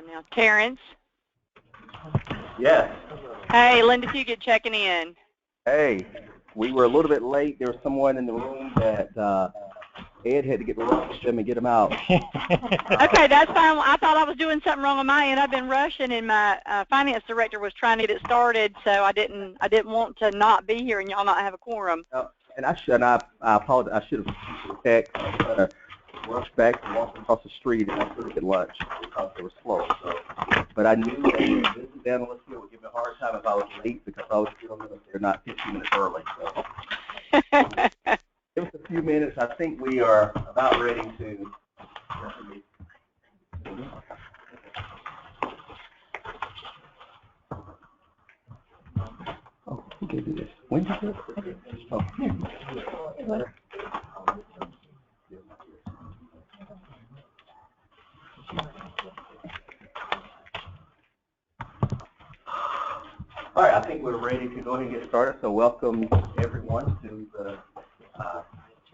Now, Terrence. Yes. Hey, Linda Fugit checking in. Hey, we were a little bit late. There was someone in the room that Ed had to get the lunch them and get them out. Okay, that's fine. I thought I was doing something wrong on my end. I've been rushing, and my finance director was trying to get it started, so I didn't want to not be here and y'all not have a quorum. And I apologize. I should have texted. I was trying to rush back and walk across the street, and I couldn't get lunch because they were slow. So, but I knew that the business analyst here would give me a hard time if I was late because I was still there not 15 minutes early. So. Give us a few minutes. I think we are about ready to. Oh, who gave you this? When did you do it? Oh. All right, I think we're ready to go ahead and get started. So welcome everyone to the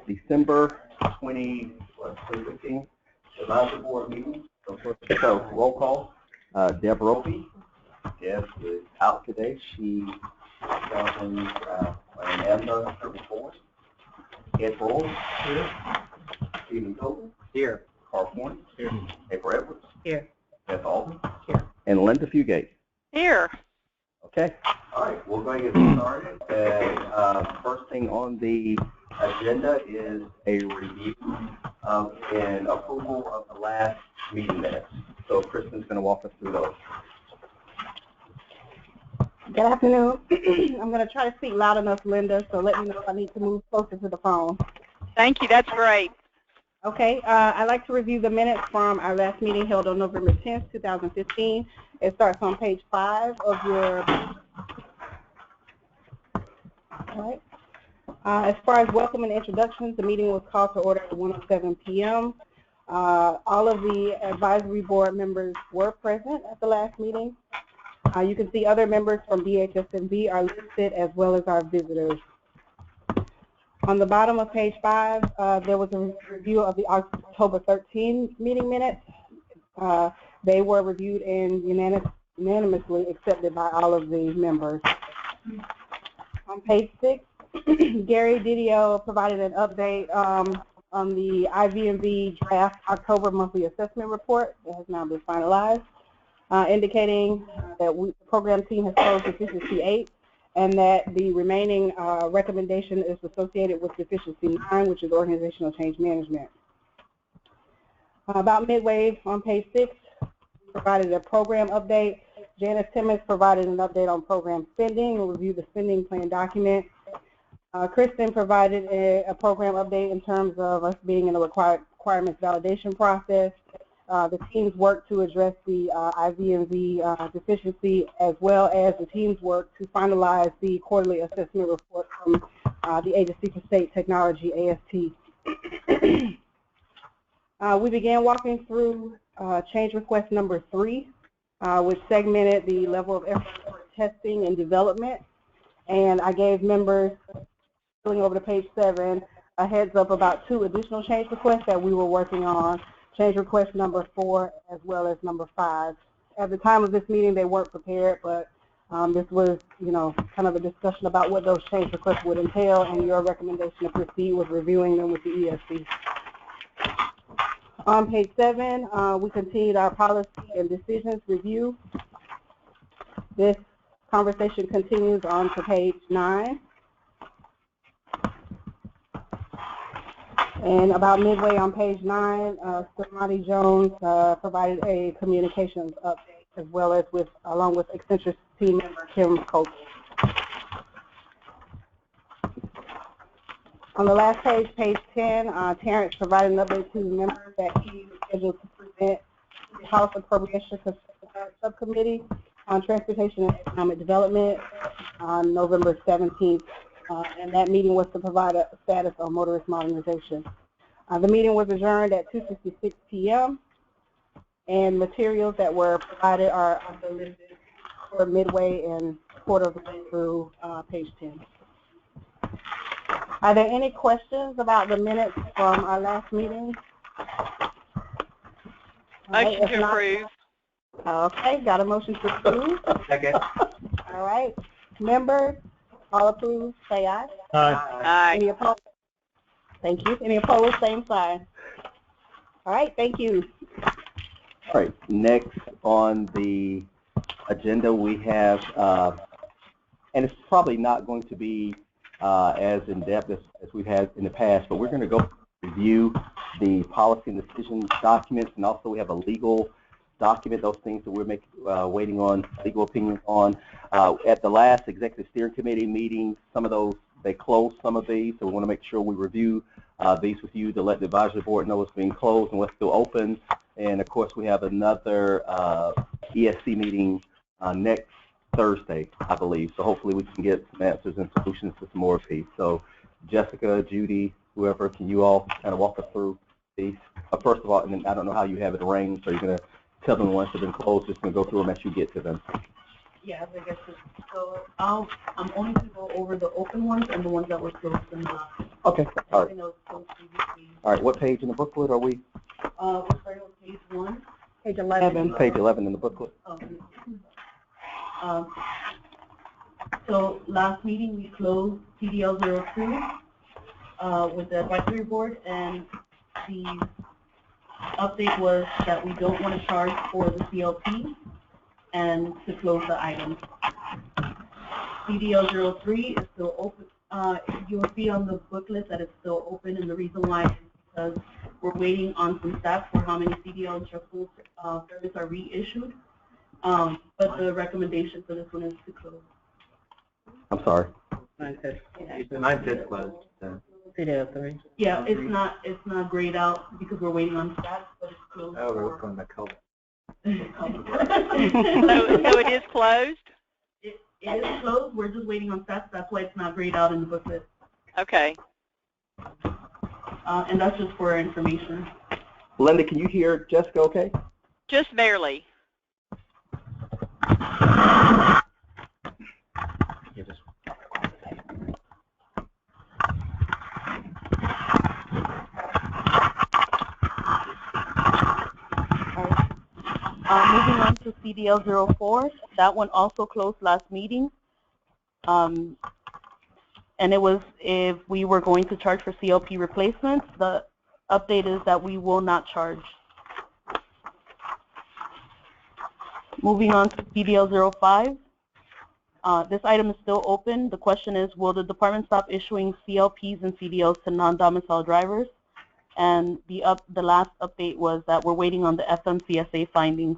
December 2015 Advisory Board meeting. So roll call. Deb Roby. Deb is out today. She is on AMSA Service Board. Ed Bull. Here. Stephen Tobin. Here. Carl Horn. Here. April Edwards. Here. Beth Alden. Here. And Linda Fugate. Here. Okay. All right. We'll go ahead and get started. First thing on the agenda is a review and approval of the last meeting minutes. So Kristen's going to walk us through those. Good afternoon. I'm going to try to speak loud enough, Linda, so let me know if I need to move closer to the phone. Thank you. That's great. Okay. I'd like to review the minutes from our last meeting held on November 10th, 2015. It starts on page 5 of your. All right. As far as welcome and introductions, the meeting was called to order at 1:07 p.m. All of the advisory board members were present at the last meeting. You can see other members from BHSMB are listed as well as our visitors. On the bottom of page 5, there was a review of the October 13 meeting minutes. They were reviewed and unanimously accepted by all of the members. On page 6, Gary Didio provided an update on the IVMV draft October monthly assessment report that has now been finalized, indicating that the program team has closed deficiency 8 and that the remaining recommendation is associated with deficiency 9, which is organizational change management. About midway on page 6, we provided a program update. Janice Timmons provided an update on program spending and reviewed the spending plan document. Kristen provided a program update in terms of us being in the requirements validation process. The teams worked to address the IVMV deficiency, as well as the teams worked to finalize the quarterly assessment report from the Agency for State Technology, AST. We began walking through change request number 3, which segmented the level of effort for testing and development. And I gave members, going over to page 7, a heads up about 2 additional change requests that we were working on, change request number 4 as well as number 5. At the time of this meeting, they weren't prepared, but this was, kind of a discussion about what those change requests would entail, and your recommendation to proceed with reviewing them with the ESC. On page 7, we continued our policy and decisions review. This conversation continues on to page 9. And about midway on page 9, Stamati Jones provided a communications update, as well as along with Accenture team member Kim Coates. On the last page, page 10, Terrence provided an update to the members that he was scheduled to present to the House Appropriations Subcommittee on Transportation and Economic Development on November 17th. And that meeting was to provide a status on motorist modernization. The meeting was adjourned at 2:56 p.m. and materials that were provided are also listed for midway and quarter of the way through page 10. Are there any questions about the minutes from our last meeting? Motion to approve. Okay, got a motion to approve. Second. All right. Members, all approved, say aye. Aye. Any opposed? Thank you. Any opposed, same sign. All right, thank you. All right, next on the agenda we have, and it's probably not going to be as in-depth as we've had in the past, but we're going to go review the policy and decision documents, and also we have a legal document, those things that we're waiting on legal opinions on. At the last executive steering committee meeting, some of those, they closed some of these, so we want to make sure we review these with you to let the advisory board know what's being closed and what's still open. And of course, we have another ESC meeting next Thursday, I believe. So hopefully we can get some answers and solutions to some more of these. So Jessica, Judy, whoever, can you all kind of walk us through these? First of all, and then I don't know how you have it arranged, so you're going to tell them the ones that have been closed, just going to go through them as you get to them. Yeah, I guess so. I'm only going to go over the open ones and the ones that were closed in the Okay, all right. closed previously. All right, what page in the booklet are we? We're starting with page 1. Page 11. Page 11 in the booklet. So last meeting we closed CDL 02 with the advisory board, and the update was that we don't want to charge for the CLP and to close the item. CDL 03 is still open. You'll see on the booklet that it's still open, and the reason why is because we're waiting on some stats for how many CDL instructional permits are reissued. But the recommendation for this one is to close. I'm sorry. Mine says closed. CDL 3. Yeah, it's not grayed out because we're waiting on stats, but it's closed. Oh, we're going to cover. So it is closed? It is closed. We're just waiting on stats. That's why it's not grayed out in the booklet. Okay. And that's just for our information. Linda, can you hear Jessica okay? Just barely. Moving on to CDL 04, that one also closed last meeting. And it was if we were going to charge for CLP replacements. The update is that we will not charge. Moving on to CDL 05, this item is still open. The question is, will the department stop issuing CLPs and CDLs to non-domicile drivers? And the last update was that we're waiting on the FMCSA findings.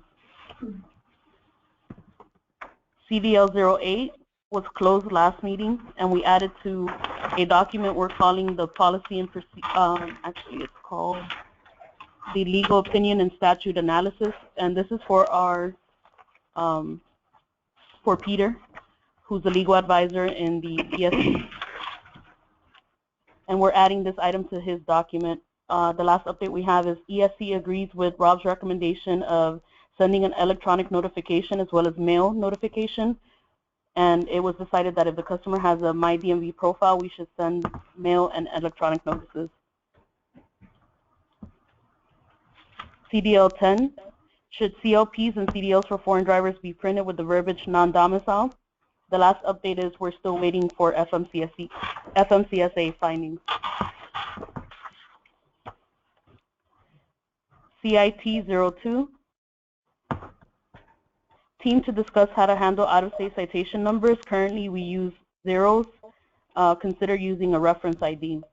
CDL 08 was closed last meeting, and we added to a document we're calling the policy and actually it's called the legal opinion and statute analysis, and this is for our for Peter, who's the legal advisor in the ESC, and we're adding this item to his document. The last update we have is ESC agrees with Rob's recommendation of sending an electronic notification as well as mail notification. And it was decided that if the customer has a MyDMV profile, we should send mail and electronic notices. CDL 10, should CLPs and CDLs for foreign drivers be printed with the verbiage non-domicile? The last update is we're still waiting for FMCSA findings. CIT 02, team to discuss how to handle out-of-state citation numbers. Currently we use zeros. Consider using a reference ID.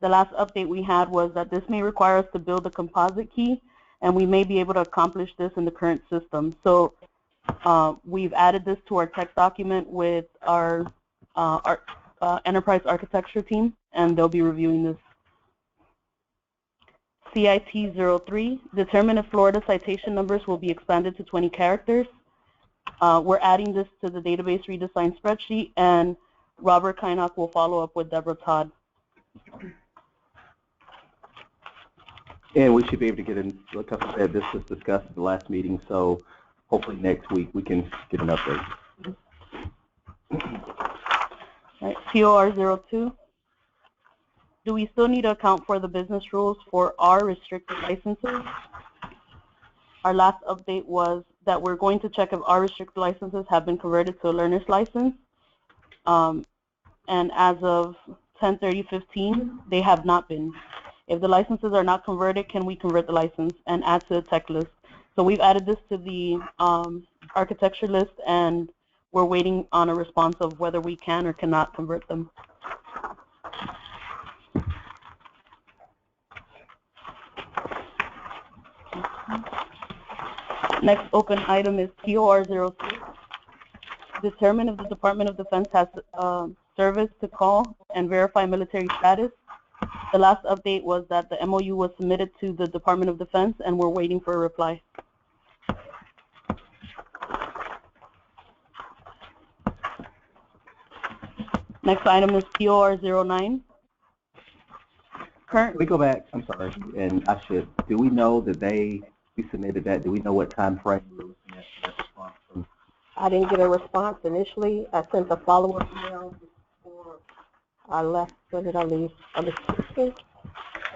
The last update we had was that this may require us to build a composite key, and we may be able to accomplish this in the current system. So we've added this to our text document with our enterprise architecture team, and they'll be reviewing this. CIT 03, determine if Florida citation numbers will be expanded to 20 characters. We're adding this to the database redesign spreadsheet, and Robert Kynock will follow up with Deborah Todd. And we should be able to get in, like I said, this was discussed at the last meeting, so hopefully next week we can get an update. Right, COR 02. Do we still need to account for the business rules for our restricted licenses? Our last update was that we're going to check if our restricted licenses have been converted to a learner's license. And as of 10/30/15, they have not been. If the licenses are not converted, can we convert the license and add to the tech list? So we've added this to the architecture list, and we're waiting on a response of whether we can or cannot convert them. Next open item is POR 06. Determine if the Department of Defense has service to call and verify military status. The last update was that the MOU was submitted to the Department of Defense, and we're waiting for a reply. Next item is POR 09. Can we go back? I'm sorry, and I should. Do we know that we submitted that? Do we know what time frame we're looking at for that response from? I didn't get a response initially. I sent a follow-up email before I left. When did I leave? On the 16th?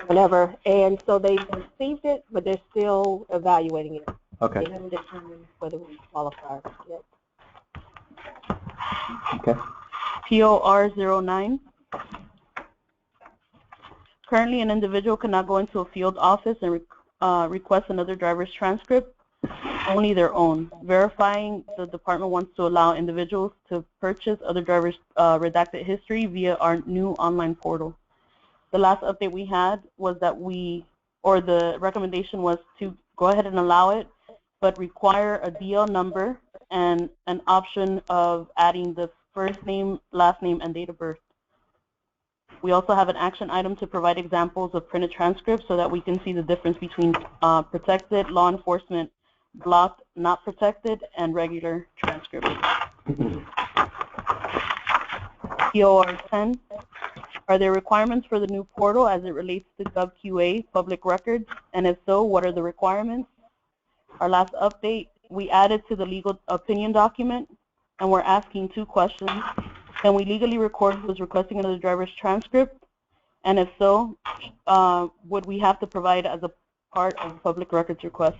Whenever. And so they received it, but they're still evaluating it. Okay. They haven't determined whether we qualify yet. Okay. POR 09. Currently, an individual cannot go into a field office and request another driver's transcript, only their own. Verifying the department wants to allow individuals to purchase other drivers' redacted history via our new online portal. The last update we had was that the recommendation was to go ahead and allow it, but require a DL number and an option of adding the first name, last name, and date of birth. We also have an action item to provide examples of printed transcripts so that we can see the difference between protected, law enforcement, blocked, not protected, and regular transcripts. POR 10. Are there requirements for the new portal as it relates to GovQA public records? And if so, what are the requirements? Our last update, we added to the legal opinion document, and we're asking 2 questions. Can we legally record who is requesting another driver's transcript? And if so, would we have to provide as a part of public records request?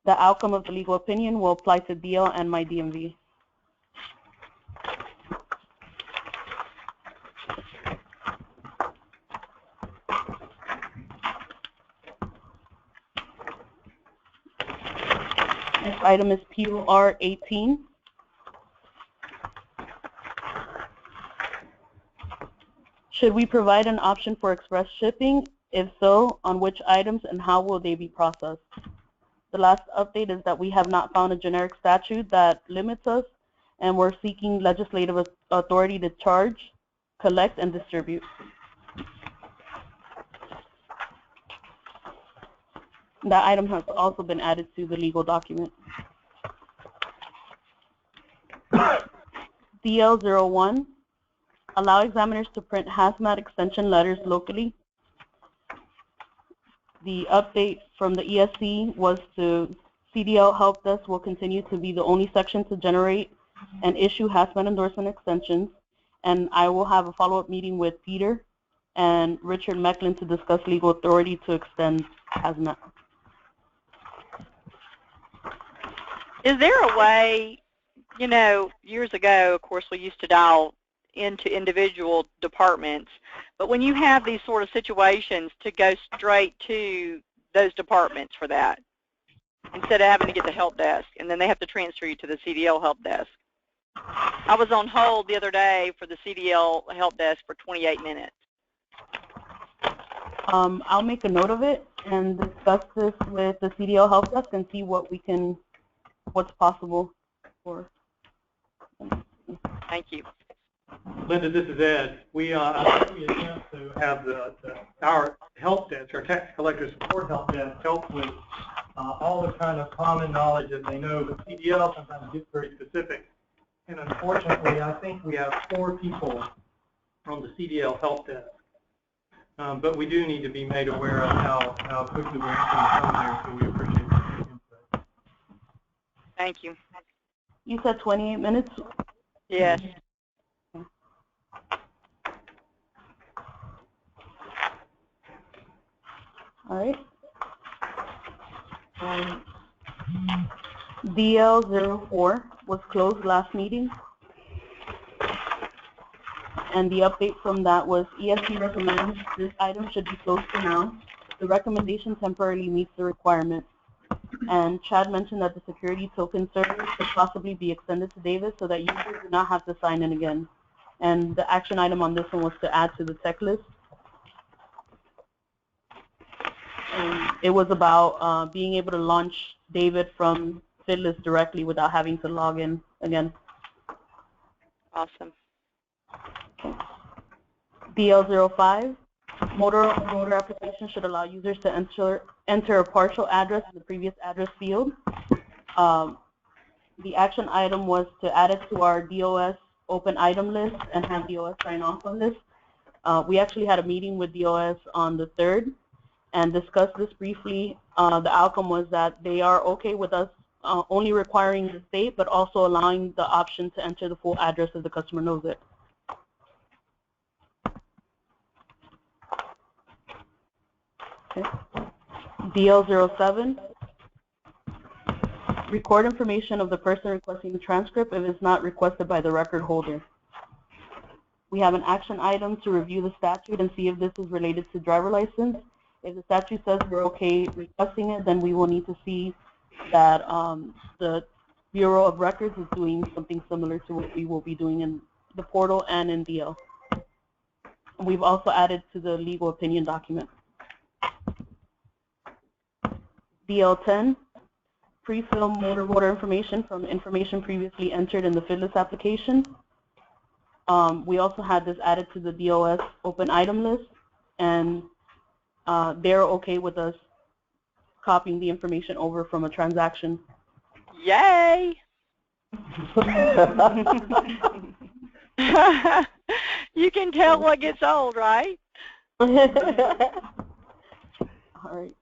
The outcome of the legal opinion will apply to DL and my DMV. Next item is POR 18. Should we provide an option for express shipping? If so, on which items and how will they be processed? The last update is that we have not found a generic statute that limits us, and we're seeking legislative authority to charge, collect, and distribute. That item has also been added to the legal document. DL01. Allow examiners to print hazmat extension letters locally. The update from the ESC was to CDL Help Desk will continue to be the only section to generate and issue hazmat endorsement extensions, and I will have a follow-up meeting with Peter and Richard Mecklin to discuss legal authority to extend hazmat. Is there a way, you know, years ago, of course, we used to dial into individual departments, but when you have these sort of situations, to go straight to those departments for that, instead of having to get the help desk, and then they have to transfer you to the CDL help desk. I was on hold the other day for the CDL help desk for 28 minutes. I'll make a note of it and discuss this with the CDL help desk and see what's possible for. Thank you. Linda, this is Ed. We attempt to have our help desk, our tax collector support help desk, help with all the kind of common knowledge that they know, but CDL sometimes gets very specific. And unfortunately, I think we have 4 people on the CDL help desk. But we do need to be made aware of how quickly we're answering the phone there, so we appreciate the input. Thank you. You said 28 minutes? Yes. All right. DL04 was closed last meeting, and the update from that was ESP recommends this item should be closed for now. The recommendation temporarily meets the requirement. And Chad mentioned that the security token service could possibly be extended to Davis so that users do not have to sign in again. And the action item on this one was to add to the tech list. And it was about being able to launch David from FitList directly without having to log in again. Awesome. Okay. DL05, motor application should allow users to enter a partial address in the previous address field. The action item was to add it to our DOS open item list and have DOS sign off on this. We actually had a meeting with DOS on the 3rd and discussed this briefly. The outcome was that they are okay with us only requiring the state, but also allowing the option to enter the full address if the customer knows it. Okay. DL07, record information of the person requesting the transcript if it's not requested by the record holder. We have an action item to review the statute and see if this is related to driver license. If the statute says we're okay requesting it, then we will need to see that the Bureau of Records is doing something similar to what we will be doing in the portal and in DL. We've also added to the legal opinion document. DL10, pre-fill motor voter information from information previously entered in the FitList application. We also had this added to the DOS open item list, and they're okay with us copying the information over from a transaction. Yay! You can tell what gets old, right? All right.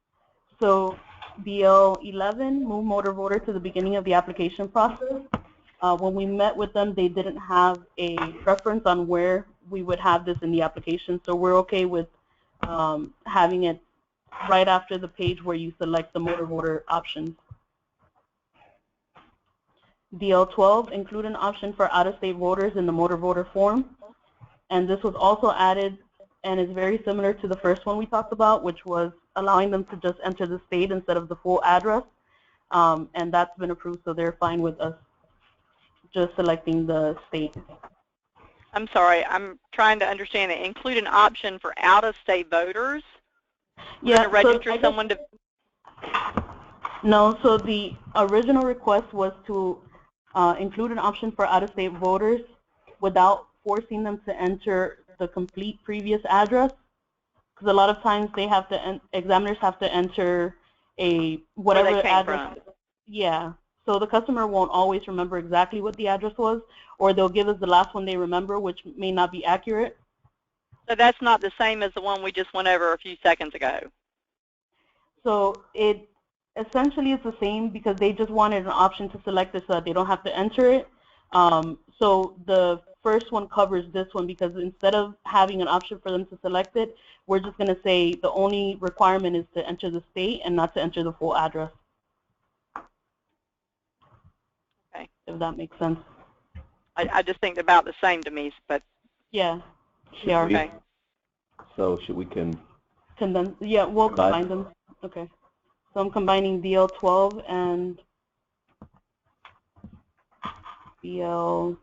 So DL11, move motor voter to the beginning of the application process. When we met with them, they didn't have a preference on where we would have this in the application, so we're okay with having it right after the page where you select the motor voter options. DL12, include an option for out-of-state voters in the motor voter form. And this was also added and is very similar to the first one we talked about, which was allowing them to just enter the state instead of the full address. And that's been approved, so they're fine with us just selecting the state. I'm sorry, I'm trying to understand it. Include an option for out-of-state voters? Yeah, to register someone to... No, so the original request was to include an option for out-of-state voters without forcing them to enter the complete previous address, because a lot of times they have to, examiners have to enter a whatever address. Yeah, so the customer won't always remember exactly what the address was, or they'll give us the last one they remember, which may not be accurate. So that's not the same as the one we just went over a few seconds ago. So it essentially is the same because they just wanted an option to select this so that they don't have to enter it. So the first one covers this one because instead of having an option for them to select it, we're just going to say the only requirement is to enter the state and not to enter the full address. Okay. If that makes sense. I just think about the same to me, but... Yeah. Yeah. Okay. So should we condense? Yeah, we'll combine them. Okay. So I'm combining DL12 and DL.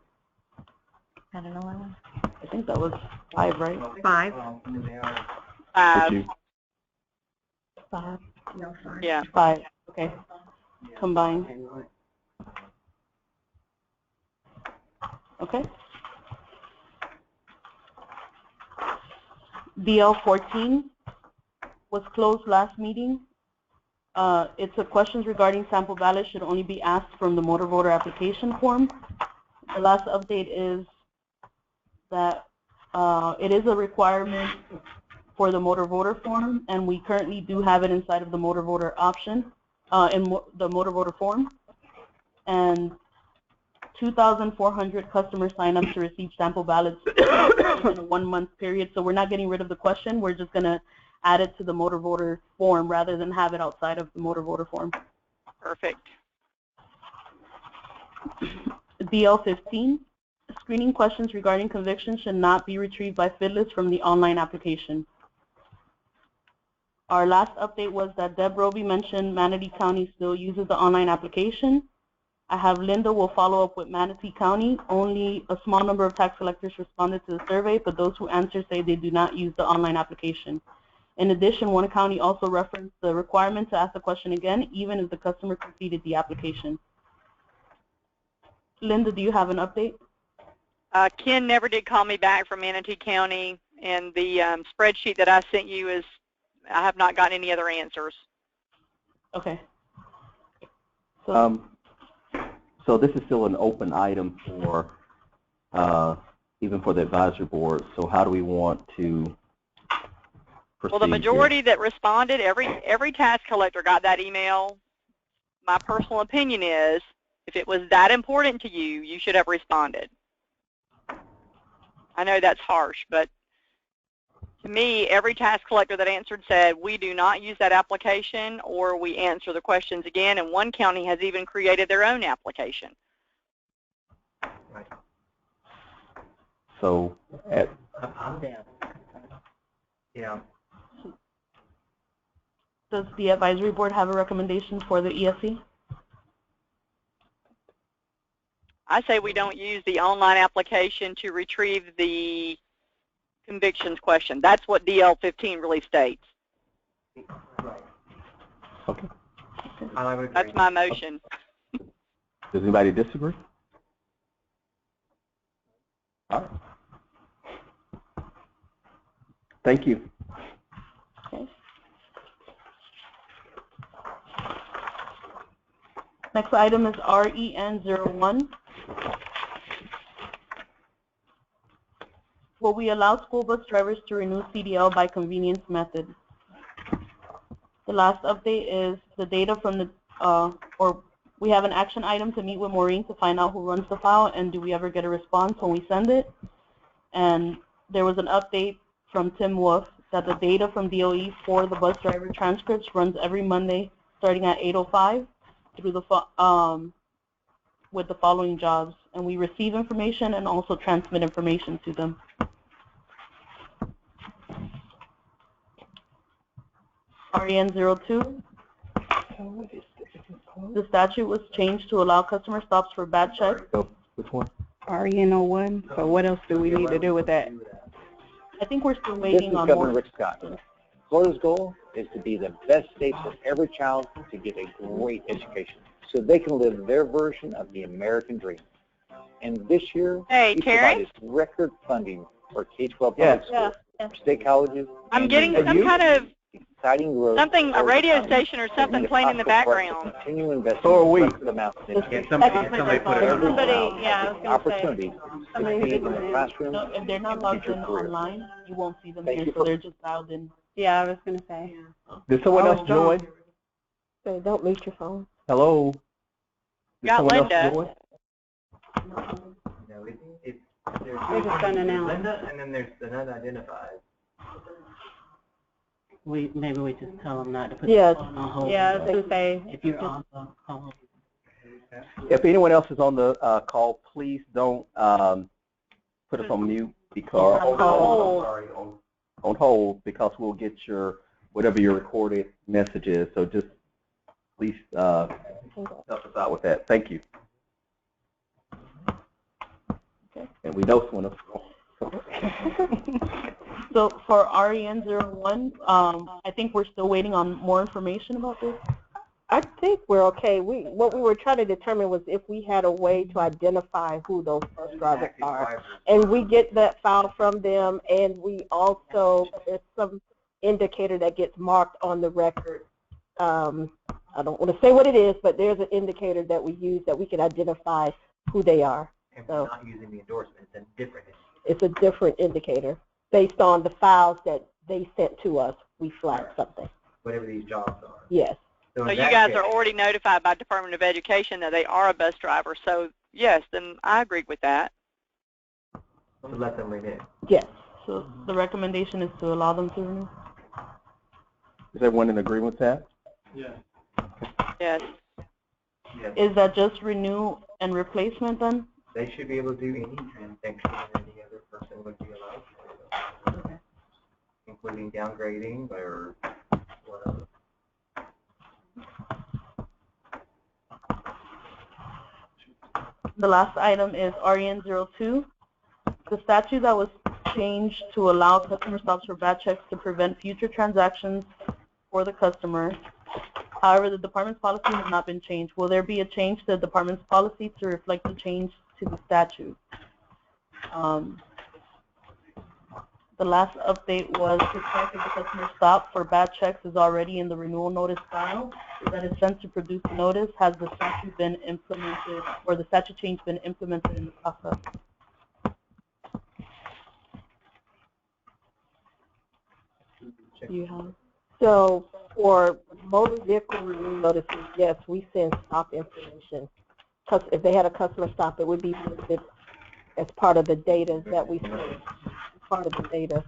I don't know. I think that was 5, right? 5. 5. 5. No, 5. Yeah. 5. Okay. Combine. Okay. DL14 was closed last meeting. It's a questions regarding sample ballots should only be asked from the motor voter application form. The last update is that it is a requirement for the motor voter form, and we currently do have it inside of the motor voter option in the motor voter form. And 2,400 customers sign up to receive sample ballots in a 1-month period. So we're not getting rid of the question. We're just going to added to the motor voter form rather than have it outside of the motor voter form. Perfect. DL15, screening questions regarding convictions should not be retrieved by FIDLIS from the online application. Our last update was that Deb Roby mentioned Manatee County still uses the online application. I have Linda will follow up with Manatee County. Only a small number of tax collectors responded to the survey, but those who answered say they do not use the online application. In addition, one county also referenced the requirement to ask the question again, even if the customer completed the application. Linda, do you have an update? Ken never did call me back from Manatee County, and the spreadsheet that I sent you is, I have not gotten any other answers. Okay. So this is still an open item for, even for the advisory board. So how do we want to proceed? Well, the majority that responded, every tax collector got that email. My personal opinion is, if it was that important to you, you should have responded. I know that's harsh, but to me, every tax collector that answered said, we do not use that application, or we answer the questions again, and one county has even created their own application. Right. So, I'm down. Yeah. Does the advisory board have a recommendation for the ESC? I say we don't use the online application to retrieve the convictions question. That's what DL15 really states. Right. okay. I would agree. That's my motion. Does anybody disagree? All right. Thank you. Okay. Next item is REN01. Will we allow school bus drivers to renew CDL by convenience method? The last update is the data from the, we have an action item to meet with Maureen to find out who runs the file and do we ever get a response when we send it. And there was an update from Tim Wolf that the data from DOE for the bus driver transcripts runs every Monday starting at 8:05 through the, with the following jobs. And we receive information and also transmit information to them. REN02, the statute was changed to allow customer stops for bad checks. Which one? REN01. So what else do we need to do with that? I think we're still This waiting is on Governor more. Rick Scott. Florida's goal is to be the best state for every child to get a great education so they can live their version of the American dream. And this year, Hey, we Terry? provided record funding for K-12 public Yes. schools, state colleges. I'm and getting some universities. kind of Exciting growth. something, a radio station or something And playing in the it's possible for us to background. Continue investing So are we. record amounts in Can somebody put it every on? child yeah, I was gonna opportunity to succeed in the classroom No, if they're not and logged future in career. online, you won't see them Thank here, you so for- they're just dialed in. Yeah, I was going to say. Did someone else join? So don't mute your phone. Hello? Did Got someone Linda. else join? No, it's There's just unannounced. Linda, and then there's an unidentified. Maybe we just tell them not to put Yes. the phone on hold. Yeah, I was going to say. If you're on the call. If anyone else is on the call, please don't put us on mute because on hold because we'll get your whatever your recorded message is. So just please help us out with that. Thank you. Okay. And we know someone else. So for REN01, I think we're still waiting on more information about this. I think we're okay. What we were trying to determine was if we had a way to identify who those bus drivers are. And we get that file from them, and we also, there's some indicator that gets marked on the record. I don't want to say what it is, but there's an indicator that we use that we can identify who they are. And So we're not using the endorsement, it's a different. it's a different indicator. Based on the files that they sent to us, we flagged something. Whatever these jobs are. Yes. So in you that guys case- are already notified by Department of Education that they are a bus driver. So yes, then I agree with that. To let them renew. Yes. So the recommendation is to allow them to renew. Is everyone in agreement with that? Yeah. Yes. Yes. Is that just renew and replacement then? They should be able to do any transaction that any other person would be allowed to, including downgrading or whatever. The last item is REN02. The statute that was changed to allow customer stops for bad checks to prevent future transactions for the customer. However, the department's policy has not been changed. Will there be a change to the department's policy to reflect the change to the statute? The last update was to check if the customer stop for bad checks is already in the renewal notice file that is sent to produce the notice. Has the statute been implemented, or the statute change been implemented in the process? You have. So for motor vehicle renewal notices, yes, we send stop information. If they had a customer stop, it would be listed as part of the data that we send, part of the data.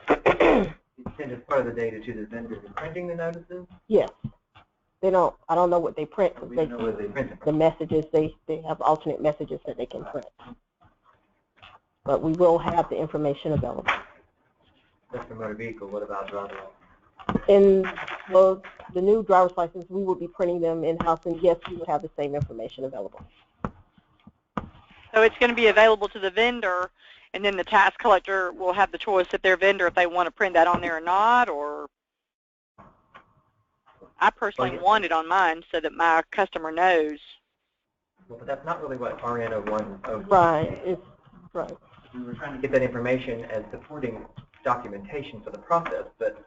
You send as part of the data to the vendor printing the notices? Yes. They don't, I don't know what they print, We because don't know whether they print them. the messages, they have alternate messages that they can print. But we will have the information available. That's for motor vehicle. What about driver? In the new driver's license, we will be printing them in-house, and yes, we would have the same information available. So it's going to be available to the vendor, and then the tax collector will have the choice at their vendor if they want to print that on there or not, or I personally want it on mine so that my customer knows. Well, but that's not really what RN01. Right, it's right. We were trying to get that information as supporting documentation for the process, but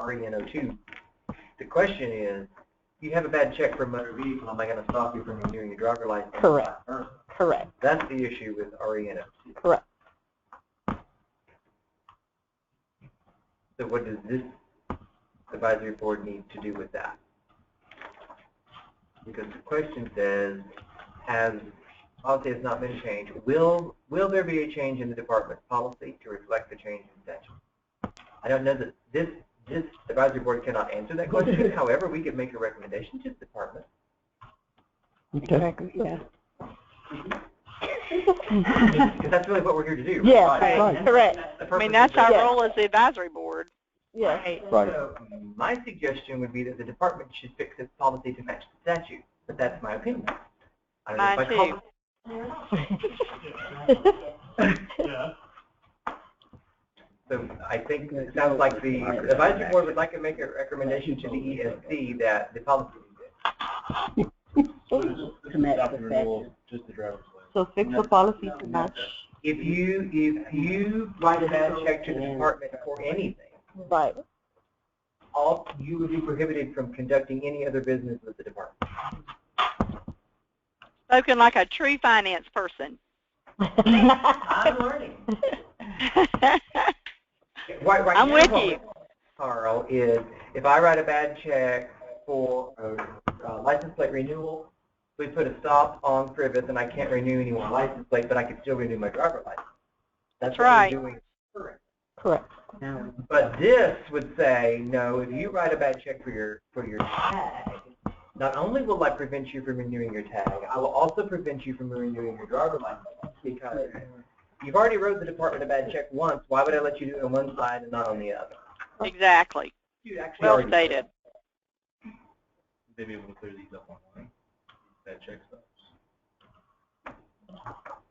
REN02, the question is, you have a bad check for a motor vehicle, am I going to stop you from renewing your driver license? Correct. Correct. That's the issue with REN02. Correct. So what does this advisory board need to do with that? Because the question says, policy has not been changed. Will there be a change in the department's policy to reflect the change in statute? I don't know that this advisory board cannot answer that question. However, we could make a recommendation to the department. Okay. Yeah. Because that's really what we're here to do. Yeah, right? correct. I mean, that's our role as the advisory board. Yeah. Right. So my suggestion would be that the department should fix its policy to match the statute. But that's my opinion. I don't know if I Yeah. So I think it sounds like the advisory board would like to make a recommendation to the ESC that the policy be To match the statute. So fix the policy to match. If you write a bad check to the department for anything, Right. you would be prohibited from conducting any other business with the department. Spoken like a true finance person. I'm learning. Right I'm now, with you. Carl, is if I write a bad check for a license plate renewal, we put a stop on Privis and I can't renew any more license plate, but I can still renew my driver license. That's what right. We're doing. Correct. Correct. But this would say, no, if you write a bad check for your tag, not only will I prevent you from renewing your tag, I will also prevent you from renewing your driver license, because you've already wrote the department a bad check once. Why would I let you do it on one side and not on the other? Exactly. Well stated. They'd be able to clear these up online. Bad check stuff.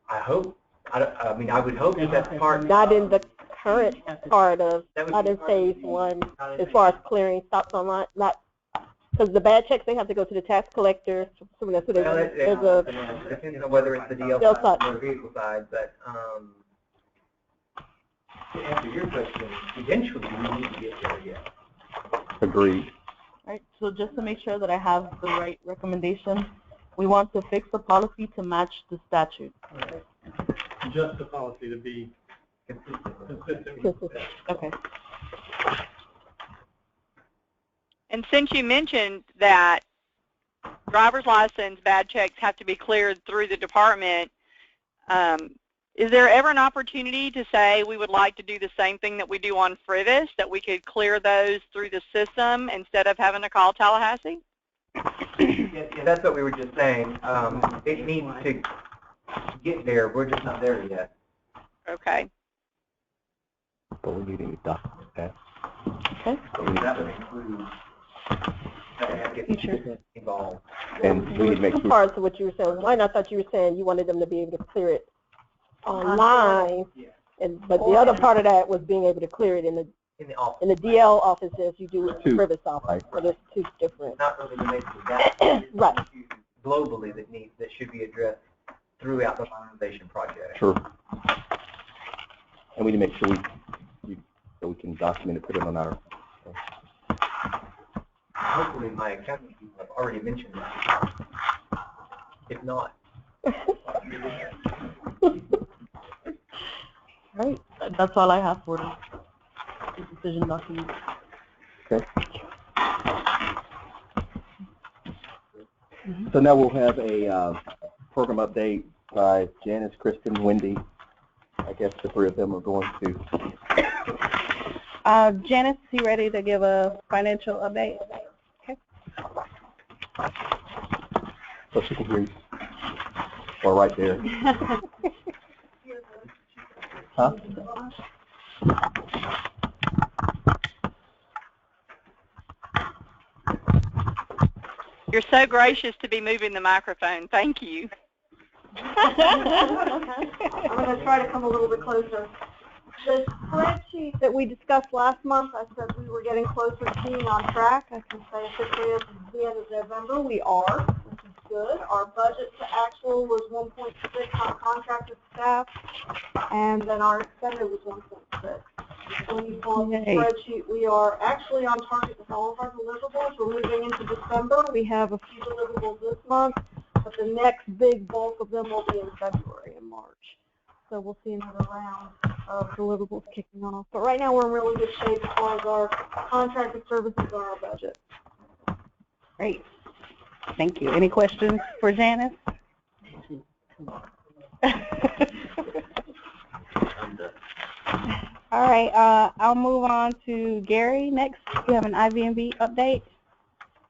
I hope. I mean, I would hope that that's part. Not in the current part of, That would not be in part of phase the- one, as far as clearing stops online, not, because the bad checks, they have to go to the tax collector. So there's It depends on whether it's the DL DL side side. or the vehicle side, but to answer your question, eventually we need to get there, yes. Agreed. All right, so just to make sure that I have the right recommendation, we want to fix the policy to match the statute. Just the policy to be consistent with that. Okay. And since you mentioned that driver's license bad checks have to be cleared through the department, Is there ever an opportunity to say we would like to do the same thing that we do on Frivis, that we could clear those through the system instead of having to call Tallahassee? Yeah, that's what we were just saying. It needs to get there. We're just not there yet. Okay. But we need any documents passed. Okay. So that would include getting involved. And we need to make Two sure. parts of what you were saying. One, I thought you were saying you wanted them to be able to clear it online, but the other part of that was being able to clear it in the office. in the DL office as you do in the Two. Privis office. Right. So there's two different. Not really related to that. Right. Globally that should be addressed throughout the modernization project. Sure. And we need to make sure we can document it, put it on our. Hopefully my accounting people have already mentioned that. If not. Right. That's all I have for the decision document. Okay. So now we'll have a program update by Janice, Kristen, Wendy. I guess the three of them are going to. Janice, you ready to give a financial update? Okay. So she can hear you. Or right there. Huh? You're so gracious to be moving the microphone. Thank you. I'm going to try to come a little bit closer. The spreadsheet that we discussed last month, I said we were getting closer to being on track. I can say officially at the end of November we are, which is good. Our budget to actual was 1.6 on contracted staff, and then our expended was 1.6. So when you pull up the spreadsheet, we are actually on target with all of our deliverables. We're moving into December. We have a few deliverables this month, but the next big bulk of them will be in February and March. So we'll see another round of deliverables kicking off. But right now we're in really good shape as far as our contracted services and our budget. Great. Thank you. Any questions for Janice? All right, I'll move on to Gary next. You have an IVMB update.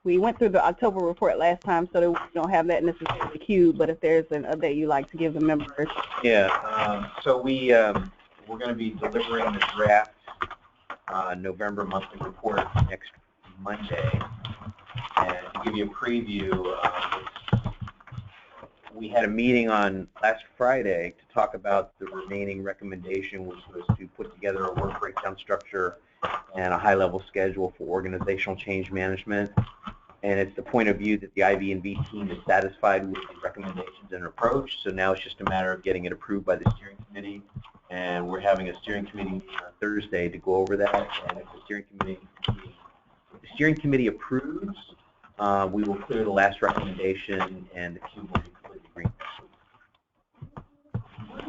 We went through the October report last time, so that we don't have that necessarily queued, but if there's an update you'd like to give the members. Yeah, so we're going to be delivering the draft November monthly report next Monday. And to give you a preview, we had a meeting on last Friday to talk about the remaining recommendation, which was to put together a work breakdown structure and a high-level schedule for organizational change management. And it's the point of view that the IVNB team is satisfied with the recommendations and approach, so now it's just a matter of getting it approved by the steering committee. And we're having a steering committee meeting on Thursday to go over that. And if the steering committee approves, we will clear the last recommendation and the queue will be completely green.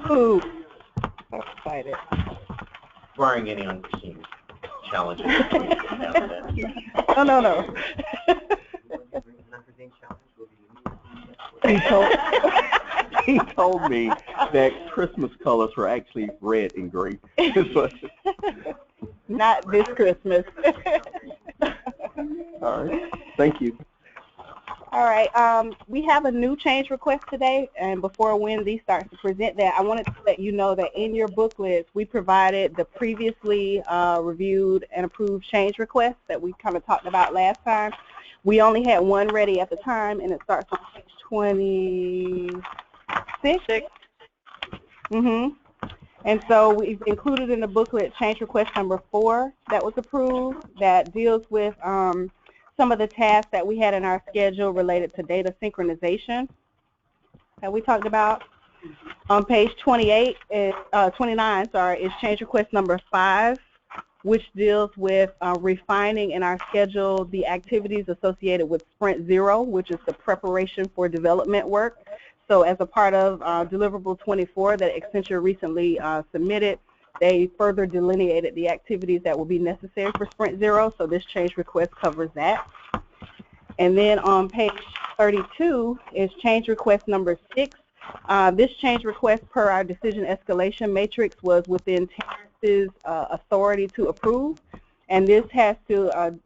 Ooh, so excited. Barring any unforeseen challenges. No. He told me that Christmas colors were actually red and green. Not this Christmas. All right. Thank you. All right. We have a new change request today, and before Wendy starts to present that, I wanted to let you know that in your booklets, we provided the previously reviewed and approved change requests that we kind of talked about last time. We only had one ready at the time, and it starts on page 26. And so we've included in the booklet change request number 4 that was approved that deals with some of the tasks that we had in our schedule related to data synchronization that we talked about. On page 29, is change request number 5, which deals with refining in our schedule the activities associated with Sprint Zero, which is the preparation for development work. So as a part of deliverable 24 that Accenture recently submitted, they further delineated the activities that will be necessary for Sprint Zero, so this change request covers that. And then on page 32 is change request number 6, This change request per our decision escalation matrix was within Terrence's authority to approve, and this has to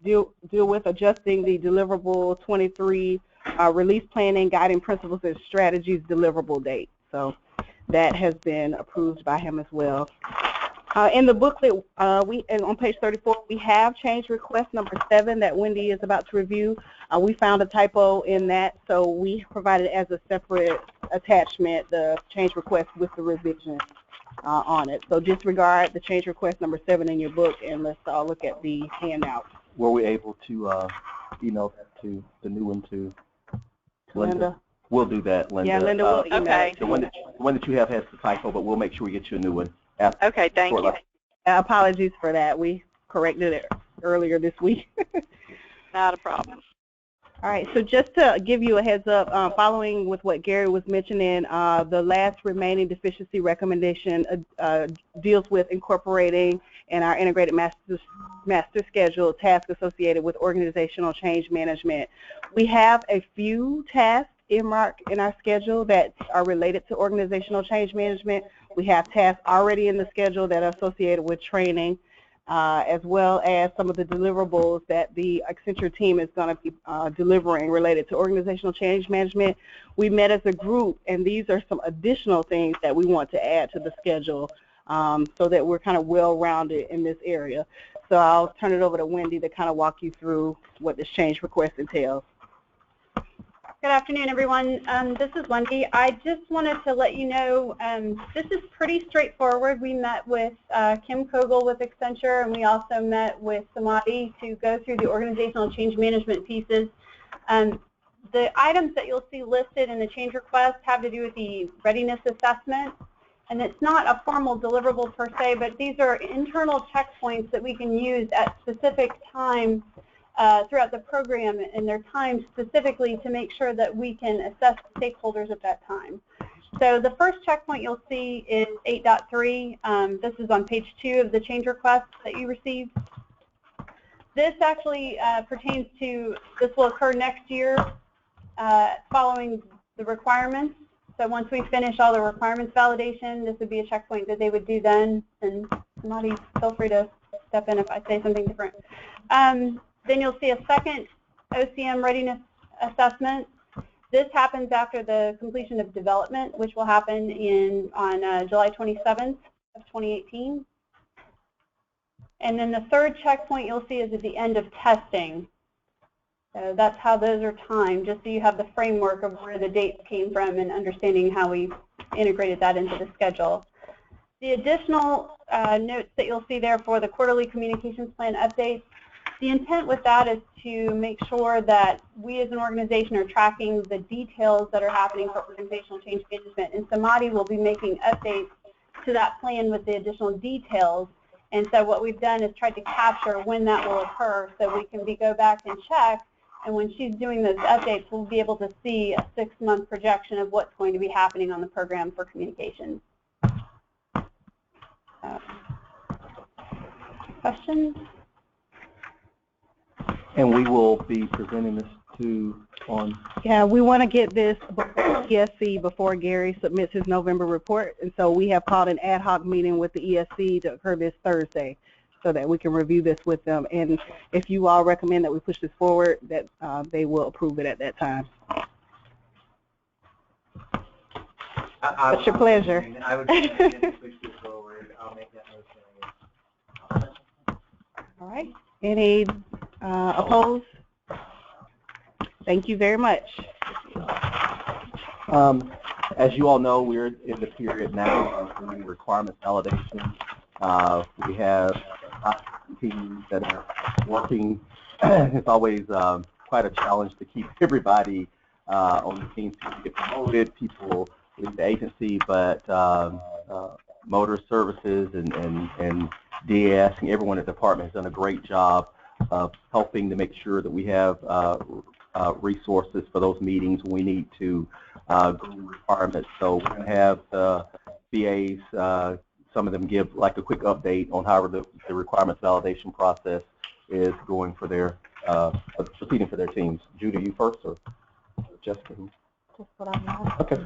deal with adjusting the deliverable 23 release planning, guiding principles and strategies deliverable date. So that has been approved by him as well. In the booklet, on page 34, we have change request number 7 that Wendy is about to review. We found a typo in that, so we provided as a separate attachment the change request with the revision on it. So disregard the change request number 7 in your book, and let's all look at the handout. Were we able to email that to the new one to Linda? We'll do that, Linda. Yeah, Linda will email okay. it. The one that you have has the typo, but we'll make sure we get you a new one. Okay, thank you. Apologies for that. We corrected it earlier this week. Not a problem. All right, so just to give you a heads up, following with what Gary was mentioning, the last remaining deficiency recommendation deals with incorporating in our integrated master schedule tasks associated with organizational change management. We have a few tasks earmarked in our schedule that are related to organizational change management. We have tasks already in the schedule that are associated with training, as well as some of the deliverables that the Accenture team is going to be delivering related to organizational change management. We met as a group, and these are some additional things that we want to add to the schedule so that we're kind of well-rounded in this area. So I'll turn it over to Wendy to kind of walk you through what this change request entails. Good afternoon, everyone. This is Wendy. I just wanted to let you know this is pretty straightforward. We met with Kim Kogel with Accenture, and we also met with Samadhi to go through the organizational change management pieces. The items that you'll see listed in the change request have to do with the readiness assessment, and it's not a formal deliverable per se, but these are internal checkpoints that we can use at specific times throughout the program, and they're timed specifically to make sure that we can assess the stakeholders at that time. So the first checkpoint you'll see is 8.3. This is on page 2 of the change request that you received. This actually pertains to, this will occur next year following the requirements. So once we finish all the requirements validation, this would be a checkpoint that they would do then, and somebody feel free to step in if I say something different. Then you'll see a second OCM readiness assessment. This happens after the completion of development, which will happen on July 27th of 2018. And then the third checkpoint you'll see is at the end of testing. So that's how those are timed, just so you have the framework of where the dates came from and understanding how we integrated that into the schedule. The additional notes that you'll see there for the quarterly communications plan updates, the intent with that is to make sure that we as an organization are tracking the details that are happening for organizational change management, and Samadhi will be making updates to that plan with the additional details. And so what we've done is tried to capture when that will occur so we can go back and check, and when she's doing those updates, we'll be able to see a 6-month projection of what's going to be happening on the program for communications. Questions? And we will be presenting this on... Yeah, we want to get this before ESC, before Gary submits his November report, and so we have called an ad hoc meeting with the ESC to occur this Thursday so that we can review this with them. And if you all recommend that we push this forward, that they will approve it at that time. It's your pleasure. I would push this forward. I'll make that motion. All right. Any opposed? Thank you very much. As you all know, we're in the period now of doing requirements validation. We have teams that are working. It's always quite a challenge to keep everybody on the team to get promoted. People leave the agency, but Motorist Services and DS and everyone in the department has done a great job of helping to make sure that we have resources for those meetings when we need to go requirements. So we're going to have the VAs, some of them give like a quick update on how the requirements validation process is going for their, proceeding for their teams. Judy, you first, or Jessica? Just what I know. Okay.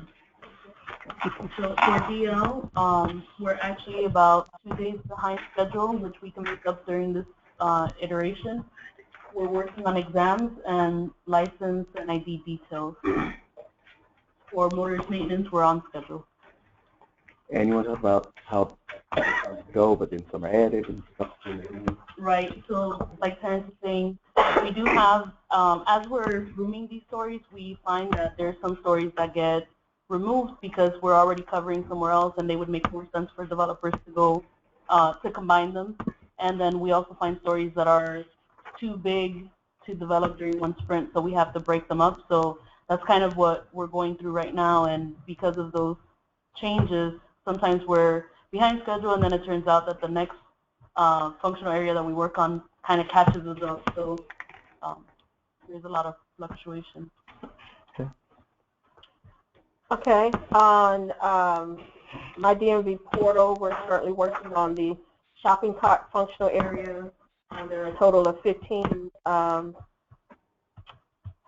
So for DL, we're actually about 2 days behind schedule, which we can make up during this iteration. We're working on exams and license and ID details. For motorist maintenance, we're on schedule. And you want to talk about how go, but then some are added and stuff. Right. So, like Terrence is saying, we do have, as we're rooming these stories, we find that there's some stories that get removed because we're already covering somewhere else, and they would make more sense for developers to go to combine them. And then we also find stories that are too big to develop during one sprint, so we have to break them up. So that's kind of what we're going through right now, and because of those changes, sometimes we're behind schedule, and then it turns out that the next functional area that we work on kind of catches us up. So there's a lot of fluctuation. Okay. On my DMV portal, we're currently working on the shopping cart functional area. There are a total of 15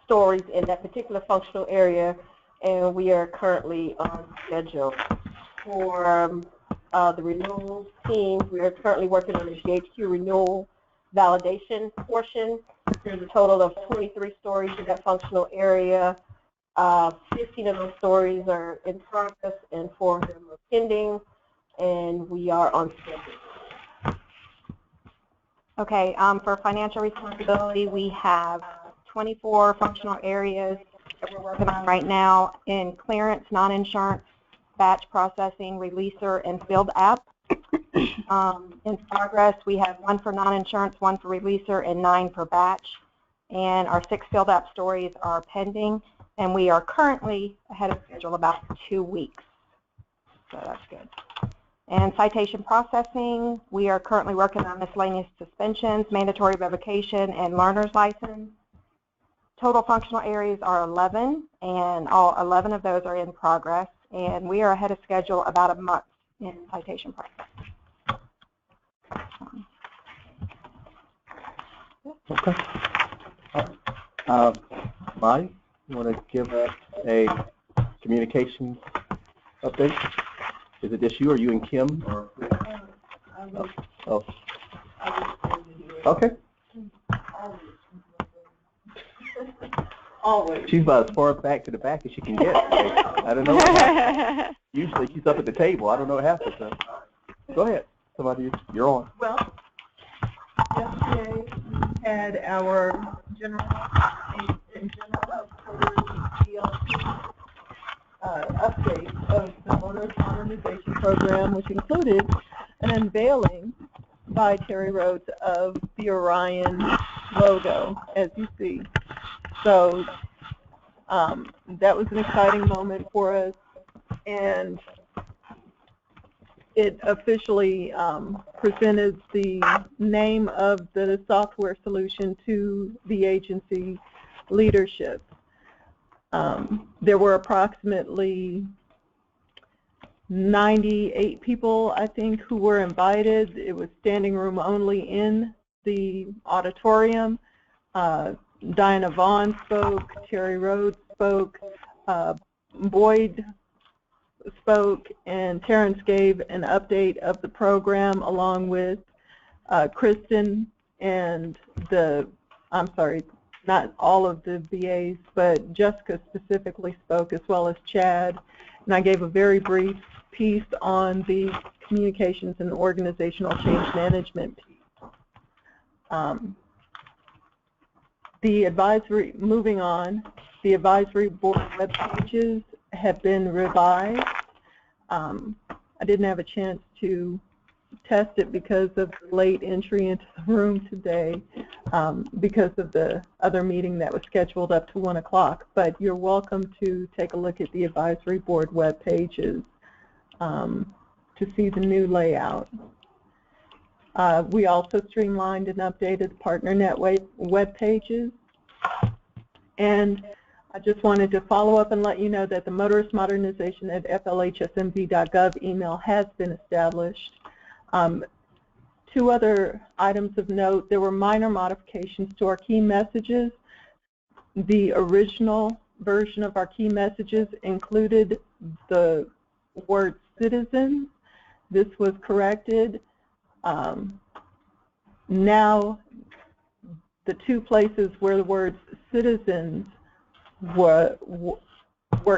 stories in that particular functional area, and we are currently on schedule. For the renewal team, we are currently working on the GHQ renewal validation portion. There's a total of 23 stories in that functional area. 15 of those stories are in progress and 4 of them are pending, and we are on schedule. Okay, for financial responsibility, we have 24 functional areas that we're working on right now in clearance, non-insurance, batch processing, releaser, and field app. In progress, we have 1 for non-insurance, 1 for releaser, and 9 for batch. And our 6 field app stories are pending, and we are currently ahead of schedule about 2 weeks. So that's good. And citation processing, we are currently working on miscellaneous suspensions, mandatory revocation, and learner's license. Total functional areas are 11, and all 11 of those are in progress. And we are ahead of schedule about a month in citation processing. Okay. Bonnie, you want to give us a communications update? Is it just you, or you and Kim? Or oh. Okay. Always. She's about as far back to the back as she can get. I don't know what happens. Usually she's up at the table. I don't know what happens. So. Go ahead. Somebody, you're on. Well, yesterday we had our general update of the Motorist Modernization program, which included an unveiling by Terry Rhodes of the Orion logo, as you see. So that was an exciting moment for us, and it officially presented the name of the software solution to the agency leadership. There were approximately 98 people, I think, who were invited. It was standing room only in the auditorium. Diana Vaughn spoke, Terry Rhodes spoke, Boyd spoke, and Terrence gave an update of the program along with Kristen and not all of the VAs, but Jessica specifically spoke, as well as Chad. And I gave a very brief piece on the communications and organizational change management piece. Moving on, the advisory board web pages have been revised. I didn't have a chance to test it because of the late entry into the room today, because of the other meeting that was scheduled up to 1 o'clock. But you're welcome to take a look at the advisory board web pages to see the new layout. We also streamlined and updated PartnerNet web pages. And I just wanted to follow up and let you know that the Motorist Modernization at flhsmv.gov email has been established. 2 other items of note: there were minor modifications to our key messages. The original version of our key messages included the word citizens. This was corrected. Now, the two places where the words citizens were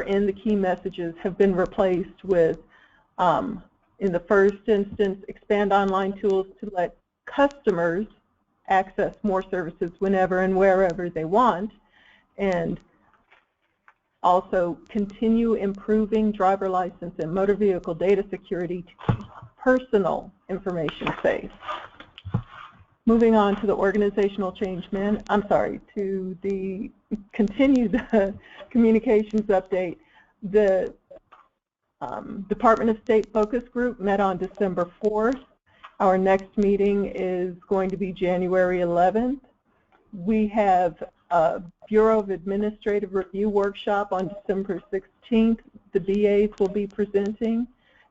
in the key messages have been replaced with, in the first instance, expand online tools to let customers access more services whenever and wherever they want, and also continue improving driver license and motor vehicle data security to keep personal information safe. Moving on to the organizational change to the continued communications update. The Department of State Focus Group met on December 4th. Our next meeting is going to be January 11th. We have a Bureau of Administrative Review workshop on December 16th. The BAs will be presenting.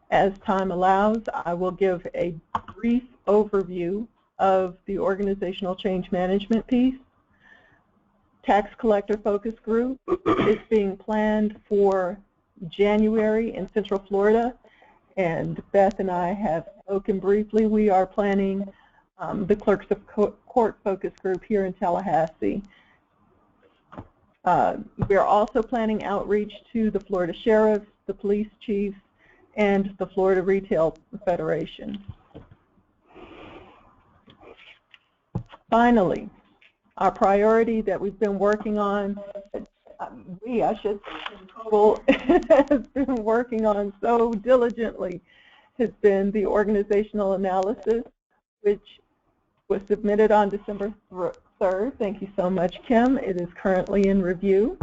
As time allows, I will give a brief overview of the organizational change management piece. Tax Collector Focus Group is being planned for January in Central Florida, and Beth and I have spoken briefly. We are planning the Clerks of Court Focus Group here in Tallahassee. We are also planning outreach to the Florida Sheriffs, the Police Chiefs, and the Florida Retail Federation. Finally, our priority that we've been working on, I should say total, has been working on so diligently, has been the organizational analysis, which was submitted on December 3rd. Thank you so much, Kim. It is currently in review.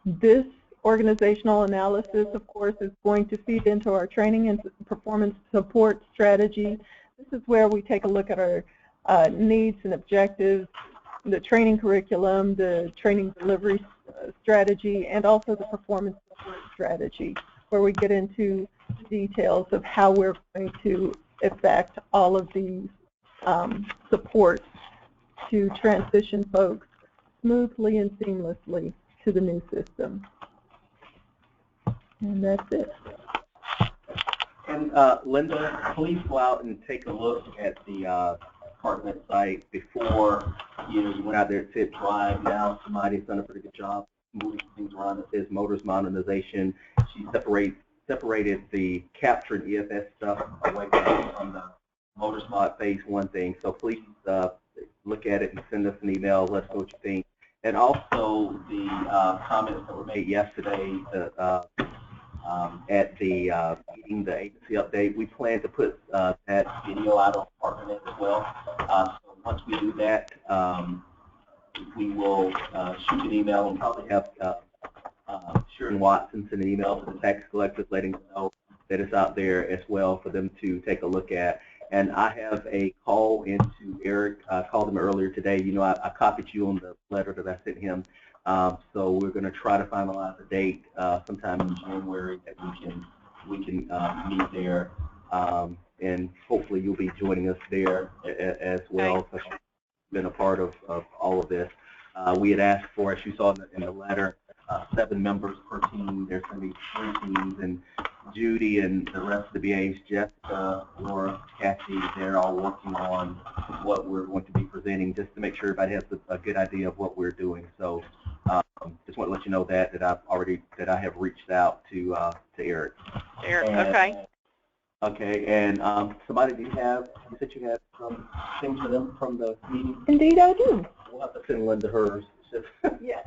This organizational analysis, of course, is going to feed into our training and performance support strategy. This is where we take a look at our needs and objectives, the training curriculum, the training delivery strategy, and also the performance support strategy, where we get into details of how we're going to effect all of these supports to transition folks smoothly and seamlessly to the new system. And that's it. And Linda, please go out and take a look at the department site before you went out there at Fit Drive. Now somebody's done a pretty good job moving things around. It says Motorist Modernization. She separated the capture and EFS stuff away from the Motorist Mod Phase 1 thing. So please look at it and send us an email. Let us know what you think. And also the comments that were made yesterday at the meeting, the agency update. We plan to put that video out on department as well. So once we do that, we will shoot an email and probably have Sharon Watson send an email to the tax collectors letting them know that it's out there as well for them to take a look at. And I have a call into Eric. I called him earlier today. You know, I copied you on the letter that I sent him. So we're going to try to finalize a date sometime in January that we can meet there, and hopefully you'll be joining us there as well. Because you've been a part of all of this. We had asked for, as you saw in the letter, 7 members per team. There's going to be 3 teams, and Judy and the rest of the BAs, Jessica, Laura, Kathy, they're all working on what we're going to be presenting, just to make sure everybody has a good idea of what we're doing. So just want to let you know that I have reached out to Eric. Eric, okay. Okay, and somebody, you said you had some things for them from the meeting? Indeed, I do. We'll have to send Linda hers. Yes.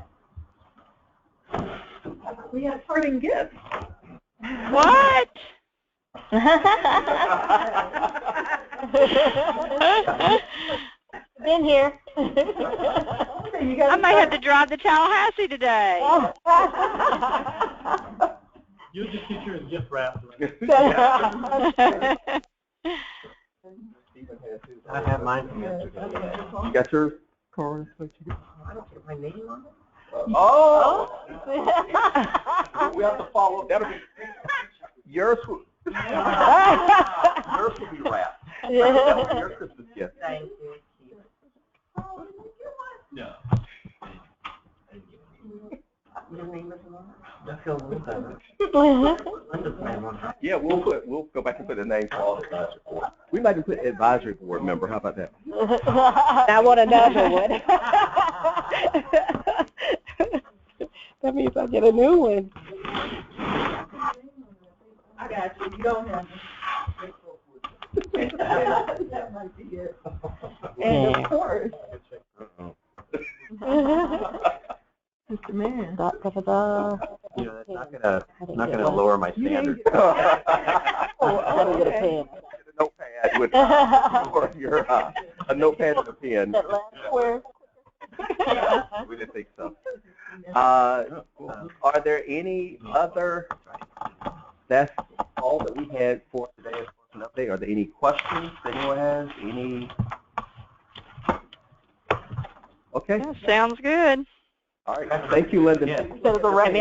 We have parting gifts. What? Been here. I may have to drive to Tallahassee today. You'll just get yours gift wrapped. I have mine from yesterday. You got yours? Chorus, what you got? I don't get my name on it. Oh! We have to follow. That'll be yours. Yours will be wrapped. That'll be your Christmas gift. Thank you. No. Your name is on it? I feel a little better. Linda's name on it. Yeah, we'll go back and put the name for all the advisory board. We might even put advisory board member. How about that? I want another one. That means I get a new one. I got you. You don't have it. That might be it. And of course, Mr. Man. Da, da, da, da. You know, that's not gonna lower my standards. I didn't get a pen. A notepad with or your a notepad and a pen. That last square. We didn't think so. Are there any other? That's all that we had for today as an update. Are there any questions that anyone has? Any? Okay. Yeah, sounds good. All right. Thank you, Linda. Instead of the right.